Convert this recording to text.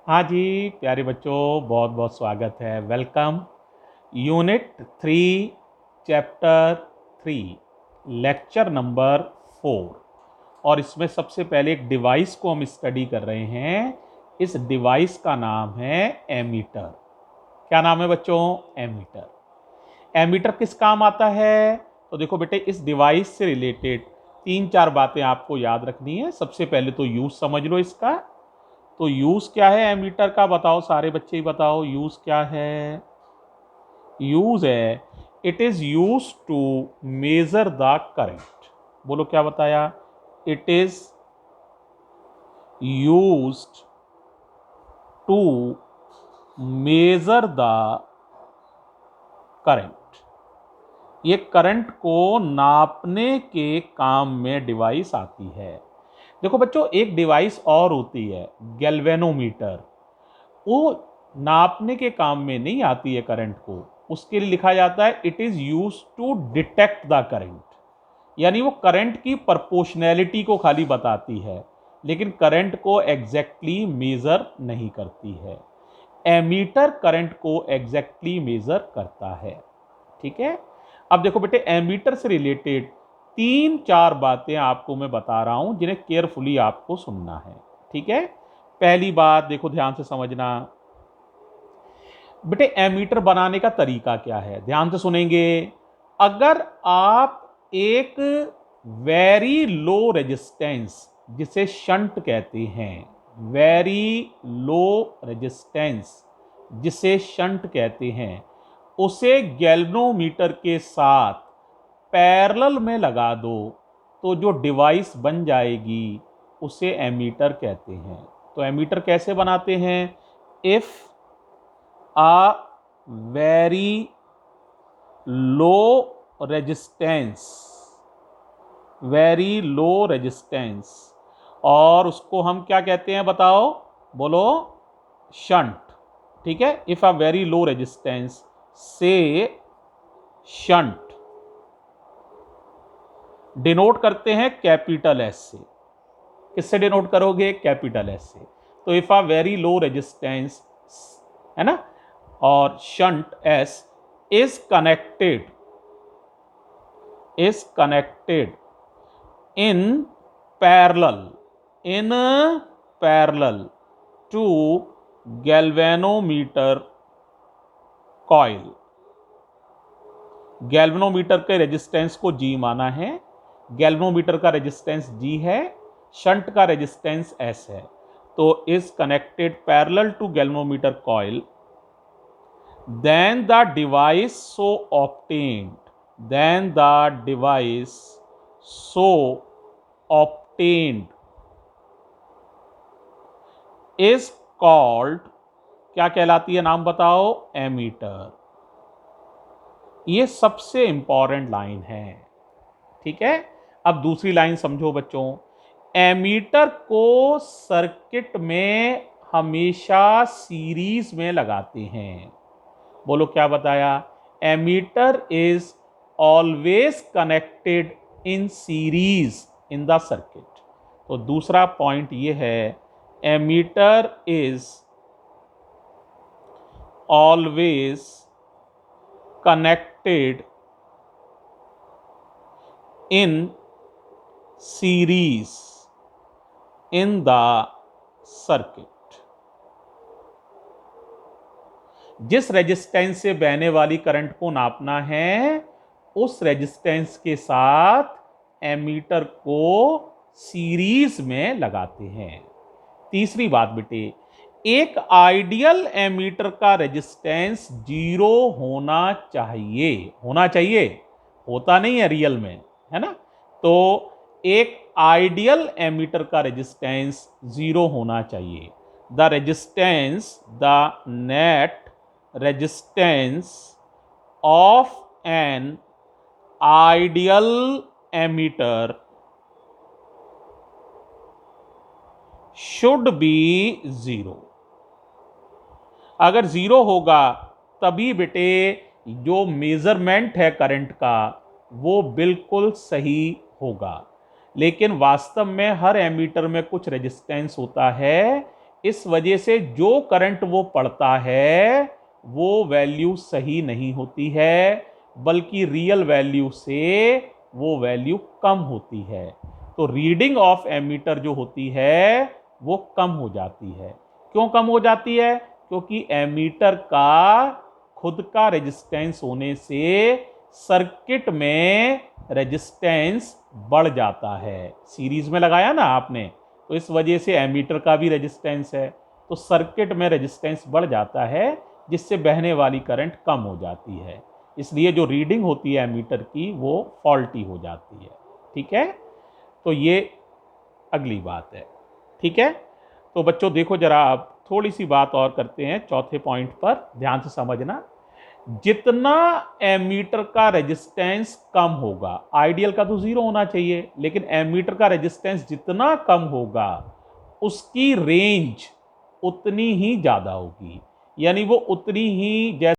हाँ जी, प्यारे बच्चों, बहुत बहुत स्वागत है। Welcome. Unit 3 chapter 3 lecture number 4। और इसमें सबसे पहले एक डिवाइस को हम स्टडी कर रहे हैं। इस डिवाइस का नाम है एमीटर। क्या नाम है बच्चों? एमीटर। एमीटर किस काम आता है? तो देखो बेटे, इस डिवाइस से रिलेटेड 3-4 बातें आपको याद रखनी है। सबसे पहले तो यूज समझ लो इसका। तो यूज क्या है एमीटर का? बताओ, सारे बच्चे ही बताओ, यूज क्या है? यूज है, it is use to measure the current. बोलो क्या बताया? It is used to measure the current. ये करंट को नापने के काम में डिवाइस आती है। देखो बच्चों, एक डिवाइस और होती है, गैल्वेनोमीटर। वो नापने के काम में नहीं आती है करंट को। उसके लिए लिखा जाता है it is use to detect the current. यानी वो करंट की प्रोपोर्शनैलिटी को खाली बताती है, लेकिन करंट को एग्जैक्टली मेजर नहीं करती है। एमीटर करंट को एग्जैक्टली मेजर करता है। ठीक है। अब देखो बेटे, एमीटर से रिलेटेड 3-4 बातें आपको मैं बता रहा हूं, जिन्हें केयरफुली आपको सुनना है। ठीक है। पहली बात देखो, ध्यान से समझना बेटे, एमीटर बनाने का तरीका क्या है, ध्यान से सुनेंगे। अगर आप एक वेरी लो रेजिस्टेंस, जिसे शंट कहते हैं, वेरी लो रेजिस्टेंस जिसे शंट कहते हैं, उसे गैल्वेनोमीटर के साथ पैरेलल में लगा दो, तो जो डिवाइस बन जाएगी उसे एमीटर कहते हैं। तो एमीटर कैसे बनाते हैं? If a very low resistance, very low resistance, और उसको हम क्या कहते हैं बताओ? बोलो। शंट। ठीक है। If a very low resistance से शंट, डिनोट करते हैं कैपिटल एस से। किससे डिनोट करोगे? कैपिटल एस से। तो if a very low resistance, है ना, और shunt S is connected in parallel to galvanometer coil. Galvanometer के रेजिस्टेंस को जी माना है। गैल्वेनोमीटर का रेजिस्टेंस जी है, शंट का रेजिस्टेंस एस है। तो is connected parallel to galvanometer coil, then the device so obtained is called, क्या कहलाती है? नाम बताओ। एमीटर। ये सबसे इंपॉर्टेंट लाइन है। ठीक है। अब दूसरी लाइन समझो बच्चों। एमीटर को सर्किट में हमेशा सीरीज में लगाते हैं। बोलो क्या बताया? Ammeter is always connected in series in the circuit. तो दूसरा पॉइंट ये है, ammeter is always connected in series in the circuit. जिस रेजिस्टेंस से बहने वाली करंट को नापना है, उस रेजिस्टेंस के साथ एमीटर को सीरीज में लगाते हैं। तीसरी बात बेटे, एक आइडियल एमीटर का रेजिस्टेंस 0 होना चाहिए। होता नहीं है रियल में, है ना। तो एक आइडियल एमीटर का रेजिस्टेंस 0 होना चाहिए। The net resistance of an ideal emitter should be 0। अगर 0 होगा तभी बेटे जो मेजरमेंट है करंट का वो बिल्कुल सही होगा। लेकिन वास्तव में हर एमीटर में कुछ रेजिस्टेंस होता है, इस वजह से जो करंट वो पढ़ता है वो वैल्यू सही नहीं होती है, बल्कि रियल वैल्यू से वो वैल्यू कम होती है। तो रीडिंग ऑफ एमीटर जो होती है वो कम हो जाती है। क्यों कम हो जाती है? क्योंकि एमीटर का खुद का रेजिस्टेंस होने से सर्किट में रेजिस्टेंस बढ़ जाता है। सीरीज में लगाया ना आपने, तो इस वजह से एमीटर का भी रेजिस्टेंस है, तो सर्किट में रेजिस्टेंस बढ़ जाता है, जिससे बहने वाली करंट कम हो जाती है। इसलिए जो रीडिंग होती है एमीटर की वो फॉल्टी हो जाती है। ठीक है, तो ये अगली बात है। ठीक है, तो बच्चों देखो जरा, आप थोड़ी सी बात और करते हैं चौथे पॉइंट पर, ध्यान से समझना। जितना एमीटर का रेजिस्टेंस कम होगा, आइडियल का तो जीरो होना चाहिए, लेकिन एमीटर का रेजिस्टेंस जितना कम होगा उसकी रेंज उतनी ही ज्यादा होगी, यानी वो उतनी ही, जैसे